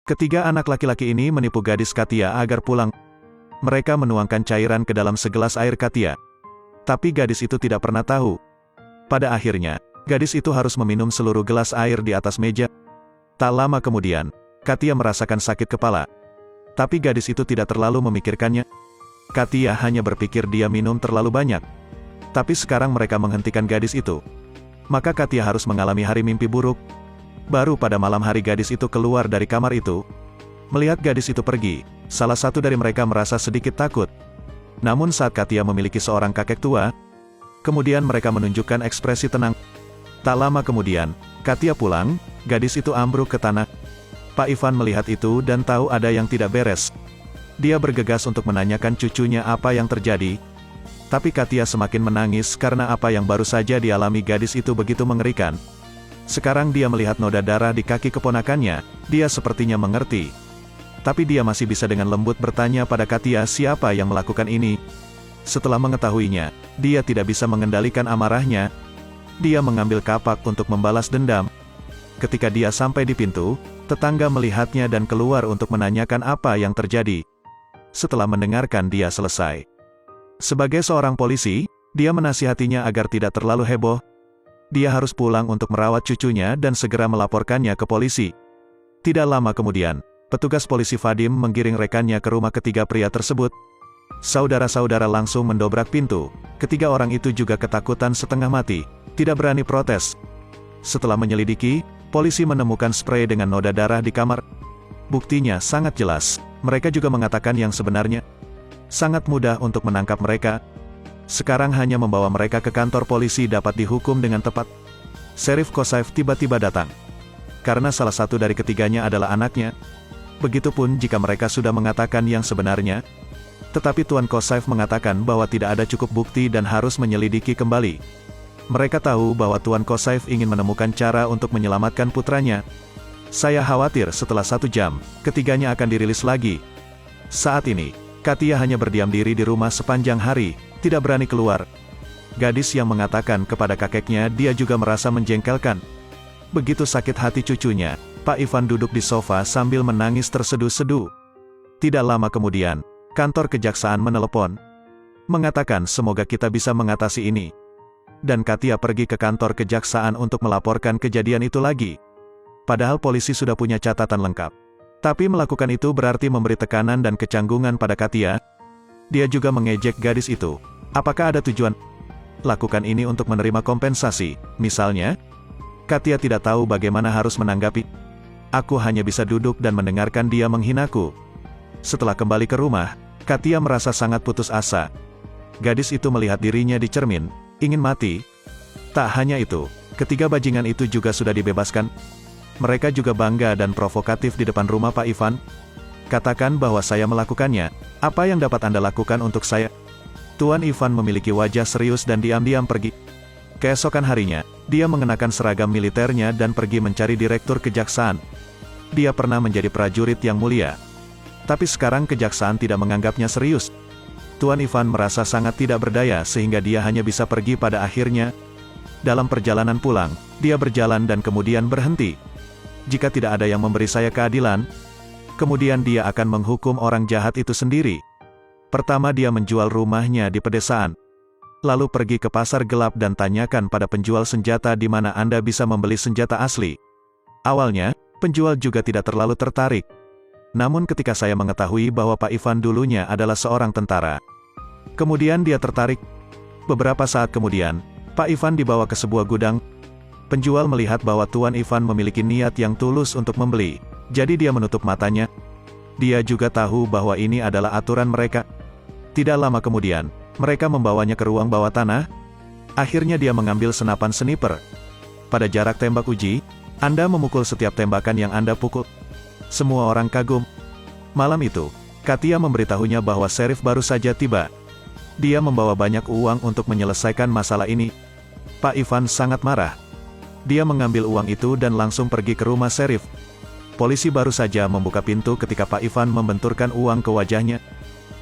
Ketiga anak laki-laki ini menipu gadis Katia agar pulang. Mereka menuangkan cairan ke dalam segelas air Katia. Tapi gadis itu tidak pernah tahu. Pada akhirnya, gadis itu harus meminum seluruh gelas air di atas meja. Tak lama kemudian, Katia merasakan sakit kepala. Tapi gadis itu tidak terlalu memikirkannya. Katia hanya berpikir dia minum terlalu banyak. Tapi sekarang mereka menghentikan gadis itu. Maka Katia harus mengalami hari mimpi buruk. Baru pada malam hari gadis itu keluar dari kamar itu. Melihat gadis itu pergi, salah satu dari mereka merasa sedikit takut. Namun saat Katia memiliki seorang kakek tua, kemudian mereka menunjukkan ekspresi tenang. Tak lama kemudian, Katia pulang, gadis itu ambruk ke tanah. Pak Ivan melihat itu dan tahu ada yang tidak beres. Dia bergegas untuk menanyakan cucunya apa yang terjadi. Tapi Katia semakin menangis karena apa yang baru saja dialami gadis itu begitu mengerikan. Sekarang dia melihat noda darah di kaki keponakannya, dia sepertinya mengerti. Tapi dia masih bisa dengan lembut bertanya pada Katia siapa yang melakukan ini. Setelah mengetahuinya, dia tidak bisa mengendalikan amarahnya. Dia mengambil kapak untuk membalas dendam. Ketika dia sampai di pintu, tetangga melihatnya dan keluar untuk menanyakan apa yang terjadi. Setelah mendengarkan dia selesai. Sebagai seorang polisi, dia menasihatinya agar tidak terlalu heboh. Dia harus pulang untuk merawat cucunya dan segera melaporkannya ke polisi. Tidak lama kemudian, petugas polisi Vadim menggiring rekannya ke rumah ketiga pria tersebut. Saudara-saudara langsung mendobrak pintu. Ketiga orang itu juga ketakutan setengah mati, tidak berani protes. Setelah menyelidiki, polisi menemukan sprei dengan noda darah di kamar. Buktinya sangat jelas, mereka juga mengatakan yang sebenarnya. Sangat mudah untuk menangkap mereka. Sekarang hanya membawa mereka ke kantor polisi dapat dihukum dengan tepat. Sheriff Kosaev tiba-tiba datang. Karena salah satu dari ketiganya adalah anaknya. Begitupun jika mereka sudah mengatakan yang sebenarnya. Tetapi Tuan Kosaev mengatakan bahwa tidak ada cukup bukti dan harus menyelidiki kembali. Mereka tahu bahwa Tuan Kosaev ingin menemukan cara untuk menyelamatkan putranya. Saya khawatir setelah 1 jam, ketiganya akan dirilis lagi. Saat ini, Katia hanya berdiam diri di rumah sepanjang hari, tidak berani keluar. Gadis yang mengatakan kepada kakeknya dia juga merasa menjengkelkan. Begitu sakit hati cucunya, Pak Ivan duduk di sofa sambil menangis terseduh-seduh. Tidak lama kemudian, kantor kejaksaan menelepon. Mengatakan semoga kita bisa mengatasi ini. Dan Katia pergi ke kantor kejaksaan untuk melaporkan kejadian itu lagi. Padahal polisi sudah punya catatan lengkap. Tapi melakukan itu berarti memberi tekanan dan kecanggungan pada Katia. Dia juga mengejek gadis itu. Apakah ada tujuan? Lakukan ini untuk menerima kompensasi, misalnya? Katia tidak tahu bagaimana harus menanggapi. Aku hanya bisa duduk dan mendengarkan dia menghinaku. Setelah kembali ke rumah, Katia merasa sangat putus asa. Gadis itu melihat dirinya di cermin, ingin mati. Tak hanya itu, ketiga bajingan itu juga sudah dibebaskan. Mereka juga bangga dan provokatif di depan rumah Pak Ivan. Katakan bahwa saya melakukannya, apa yang dapat Anda lakukan untuk saya? Tuan Ivan memiliki wajah serius dan diam-diam pergi. Keesokan harinya, dia mengenakan seragam militernya dan pergi mencari direktur kejaksaan. Dia pernah menjadi prajurit yang mulia. Tapi sekarang kejaksaan tidak menganggapnya serius. Tuan Ivan merasa sangat tidak berdaya sehingga dia hanya bisa pergi pada akhirnya. Dalam perjalanan pulang, dia berjalan dan kemudian berhenti. Jika tidak ada yang memberi saya keadilan, kemudian dia akan menghukum orang jahat itu sendiri. Pertama dia menjual rumahnya di pedesaan. Lalu pergi ke pasar gelap dan tanyakan pada penjual senjata di mana Anda bisa membeli senjata asli. Awalnya, penjual juga tidak terlalu tertarik. Namun ketika saya mengetahui bahwa Pak Ivan dulunya adalah seorang tentara, kemudian dia tertarik. Beberapa saat kemudian, Pak Ivan dibawa ke sebuah gudang. Penjual melihat bahwa Tuan Ivan memiliki niat yang tulus untuk membeli, jadi dia menutup matanya. Dia juga tahu bahwa ini adalah aturan mereka. Tidak lama kemudian, mereka membawanya ke ruang bawah tanah. Akhirnya dia mengambil senapan sniper. Pada jarak tembak uji, Anda memukul setiap tembakan yang Anda pukul. Semua orang kagum. Malam itu, Katia memberitahunya bahwa sheriff baru saja tiba. Dia membawa banyak uang untuk menyelesaikan masalah ini. Pak Ivan sangat marah. Dia mengambil uang itu dan langsung pergi ke rumah sheriff. Polisi baru saja membuka pintu ketika Pak Ivan membenturkan uang ke wajahnya.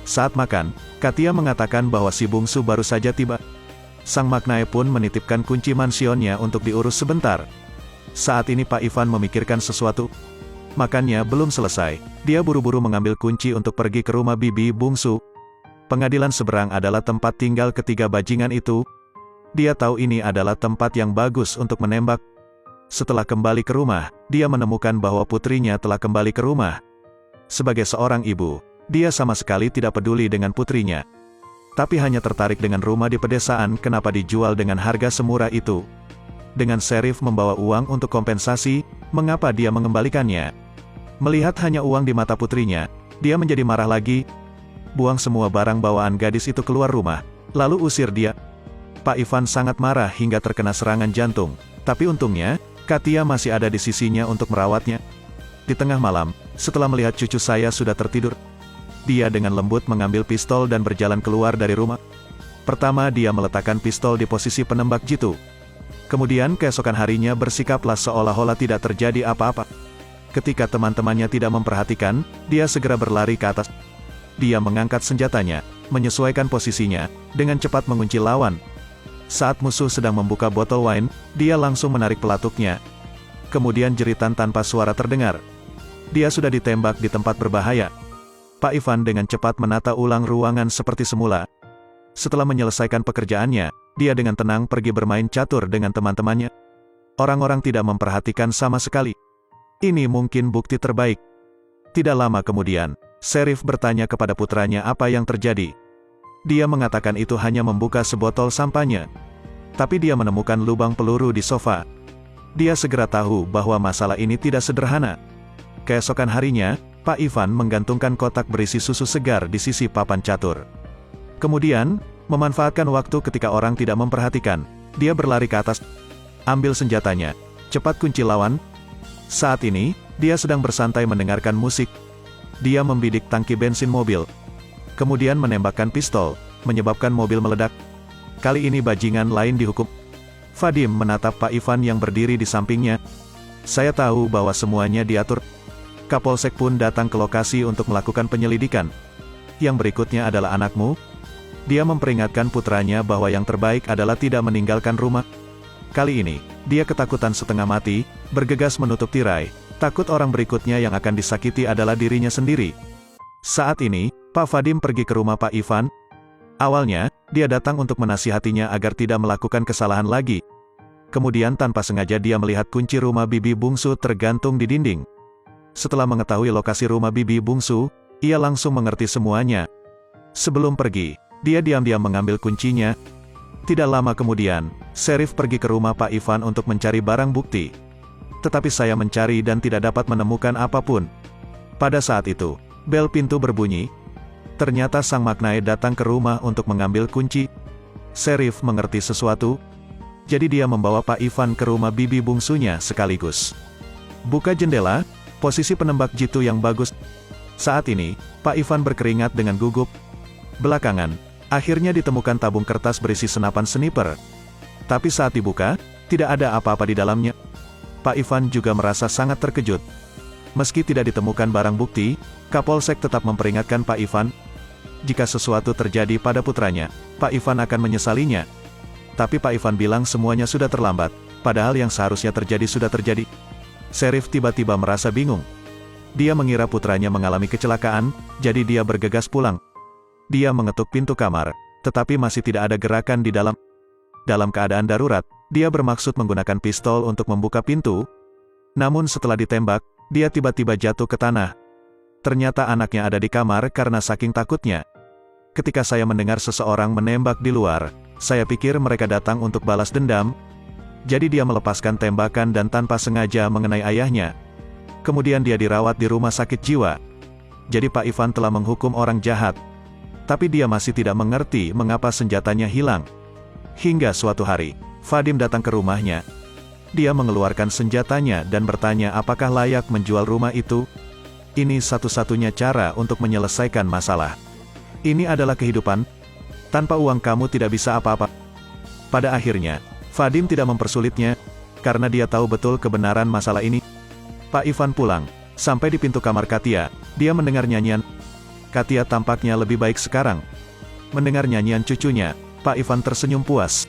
Saat makan, Katia mengatakan bahwa si bungsu baru saja tiba. Sang Maknae pun menitipkan kunci mansionnya untuk diurus sebentar. Saat ini Pak Ivan memikirkan sesuatu. Makannya belum selesai, dia buru-buru mengambil kunci untuk pergi ke rumah bibi bungsu. Pengadilan seberang adalah tempat tinggal ketiga bajingan itu. Dia tahu ini adalah tempat yang bagus untuk menembak. Setelah kembali ke rumah, dia menemukan bahwa putrinya telah kembali ke rumah. Sebagai seorang ibu, dia sama sekali tidak peduli dengan putrinya. Tapi hanya tertarik dengan rumah di pedesaan kenapa dijual dengan harga semurah itu. Dengan Sheriff membawa uang untuk kompensasi, mengapa dia mengembalikannya? Melihat hanya uang di mata putrinya, dia menjadi marah lagi. Buang semua barang bawaan gadis itu keluar rumah, lalu usir dia. Pak Ivan sangat marah hingga terkena serangan jantung. Tapi untungnya, Katia masih ada di sisinya untuk merawatnya. Di tengah malam, setelah melihat cucu saya sudah tertidur, dia dengan lembut mengambil pistol dan berjalan keluar dari rumah. Pertama dia meletakkan pistol di posisi penembak jitu. Kemudian keesokan harinya bersikaplah seolah-olah tidak terjadi apa-apa. Ketika teman-temannya tidak memperhatikan, dia segera berlari ke atas. Dia mengangkat senjatanya, menyesuaikan posisinya, dengan cepat mengunci lawan. Saat musuh sedang membuka botol wine, dia langsung menarik pelatuknya. Kemudian jeritan tanpa suara terdengar. Dia sudah ditembak di tempat berbahaya. Pak Ivan dengan cepat menata ulang ruangan seperti semula. Setelah menyelesaikan pekerjaannya, dia dengan tenang pergi bermain catur dengan teman-temannya. Orang-orang tidak memperhatikan sama sekali. Ini mungkin bukti terbaik. Tidak lama kemudian, Sheriff bertanya kepada putranya apa yang terjadi. Dia mengatakan itu hanya membuka sebotol sampahnya. Tapi dia menemukan lubang peluru di sofa. Dia segera tahu bahwa masalah ini tidak sederhana. Keesokan harinya, Pak Ivan menggantungkan kotak berisi susu segar di sisi papan catur. Kemudian, memanfaatkan waktu ketika orang tidak memperhatikan, dia berlari ke atas, ambil senjatanya, cepat kunci lawan. Saat ini, dia sedang bersantai mendengarkan musik. Dia membidik tangki bensin mobil. Kemudian menembakkan pistol, menyebabkan mobil meledak. Kali ini bajingan lain dihukum. Vadim menatap Pak Ivan yang berdiri di sampingnya. Saya tahu bahwa semuanya diatur. Kapolsek pun datang ke lokasi untuk melakukan penyelidikan. Yang berikutnya adalah anakmu. Dia memperingatkan putranya bahwa yang terbaik adalah tidak meninggalkan rumah. Kali ini, dia ketakutan setengah mati, bergegas menutup tirai, takut orang berikutnya yang akan disakiti adalah dirinya sendiri. Saat ini, Pak Vadim pergi ke rumah Pak Ivan. Awalnya, dia datang untuk menasihatinya agar tidak melakukan kesalahan lagi. Kemudian tanpa sengaja dia melihat kunci rumah bibi bungsu tergantung di dinding. Setelah mengetahui lokasi rumah bibi bungsu, ia langsung mengerti semuanya. Sebelum pergi, dia diam-diam mengambil kuncinya. Tidak lama kemudian, Sheriff pergi ke rumah Pak Ivan untuk mencari barang bukti. Tetapi saya mencari dan tidak dapat menemukan apapun. Pada saat itu, bel pintu berbunyi. Ternyata Sang Maknae datang ke rumah untuk mengambil kunci. Sheriff mengerti sesuatu. Jadi dia membawa Pak Ivan ke rumah bibi bungsunya sekaligus. Buka jendela, posisi penembak jitu yang bagus. Saat ini, Pak Ivan berkeringat dengan gugup. Belakangan, akhirnya ditemukan tabung kertas berisi senapan sniper. Tapi saat dibuka, tidak ada apa-apa di dalamnya. Pak Ivan juga merasa sangat terkejut. Meski tidak ditemukan barang bukti, Kapolsek tetap memperingatkan Pak Ivan. Jika sesuatu terjadi pada putranya, Pak Ivan akan menyesalinya. Tapi Pak Ivan bilang semuanya sudah terlambat, padahal yang seharusnya terjadi sudah terjadi. Sheriff tiba-tiba merasa bingung. Dia mengira putranya mengalami kecelakaan, jadi dia bergegas pulang. Dia mengetuk pintu kamar, tetapi masih tidak ada gerakan di dalam. Dalam keadaan darurat, dia bermaksud menggunakan pistol untuk membuka pintu. Namun setelah ditembak, dia tiba-tiba jatuh ke tanah. Ternyata anaknya ada di kamar karena saking takutnya. Ketika saya mendengar seseorang menembak di luar, saya pikir mereka datang untuk balas dendam. Jadi dia melepaskan tembakan dan tanpa sengaja mengenai ayahnya. Kemudian dia dirawat di rumah sakit jiwa. Jadi Pak Ivan telah menghukum orang jahat. Tapi dia masih tidak mengerti mengapa senjatanya hilang. Hingga suatu hari, Vadim datang ke rumahnya. Dia mengeluarkan senjatanya dan bertanya apakah layak menjual rumah itu. Ini satu-satunya cara untuk menyelesaikan masalah. Ini adalah kehidupan. Tanpa uang kamu tidak bisa apa-apa. Pada akhirnya, Vadim tidak mempersulitnya, karena dia tahu betul kebenaran masalah ini. Pak Ivan pulang. Sampai di pintu kamar Katia, dia mendengar nyanyian. Katia tampaknya lebih baik sekarang. Mendengar nyanyian cucunya, Pak Ivan tersenyum puas.